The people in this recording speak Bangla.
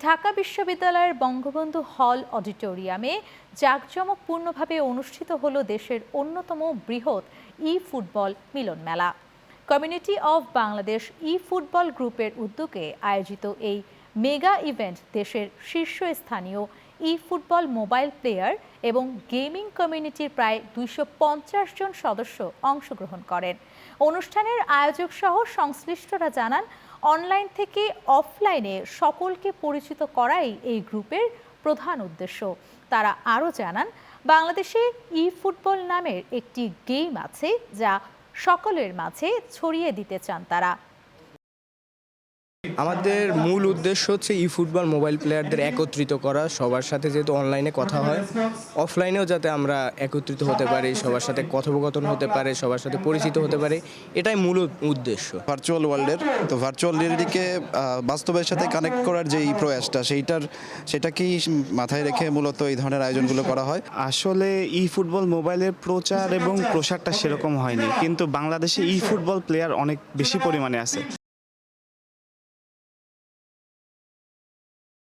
ঢাকা বিশ্ববিদ্যালয়ের বঙ্গবন্ধু হল অডিটোরিয়ামে জাঁকজমকপূর্ণভাবে অনুষ্ঠিত হলো দেশের অন্যতম বৃহৎ ই ফুটবল মিলন মেলা। Community of Bangladesh E football গ্রুপের উদ্যোগে আয়োজিত এই মেগা ইভেন্ট দেশের শীর্ষস্থানীয় ই ফুটবল মোবাইল প্লেয়ার এবং গেমিং কমিউনিটির প্রায় 250 জন সদস্য অংশগ্রহণ করেন। অনুষ্ঠানের আয়োজক সহ সংশ্লিষ্টরা জানান, অনলাইন থেকে অফলাইনে সকলকে পরিচিত করাই এই গ্রুপের প্রধান উদ্দেশ্য। তারা আরও জানান, বাংলাদেশে ই ফুটবল নামের একটি গেম আছে যা সকলের মাঝে ছড়িয়ে দিতে চান তারা। আমাদের মূল উদ্দেশ্য হচ্ছে ই ফুটবল মোবাইল প্লেয়ারদের একত্রিত করা, সবার সাথে যেহেতু অনলাইনে কথা হয়, অফলাইনেও যাতে আমরা একত্রিত হতে পারি, সবার সাথে কথোপকথন হতে পারে, সবার সাথে পরিচিত হতে পারে, এটাই মূল উদ্দেশ্য। ভার্চুয়াল ওয়ার্ল্ডের তো ভার্চুয়াল রিয়েলিটিকে বাস্তবের সাথে কানেক্ট করার যে এই প্রয়াসটা সেটাকেই মাথায় রেখে মূলত এই ধরনের আয়োজনগুলো করা হয়। আসলে ই ফুটবল মোবাইলের প্রচার এবং প্রসারটা সেরকম হয়নি, কিন্তু বাংলাদেশে ই ফুটবল প্লেয়ার অনেক বেশি পরিমাণে আছে।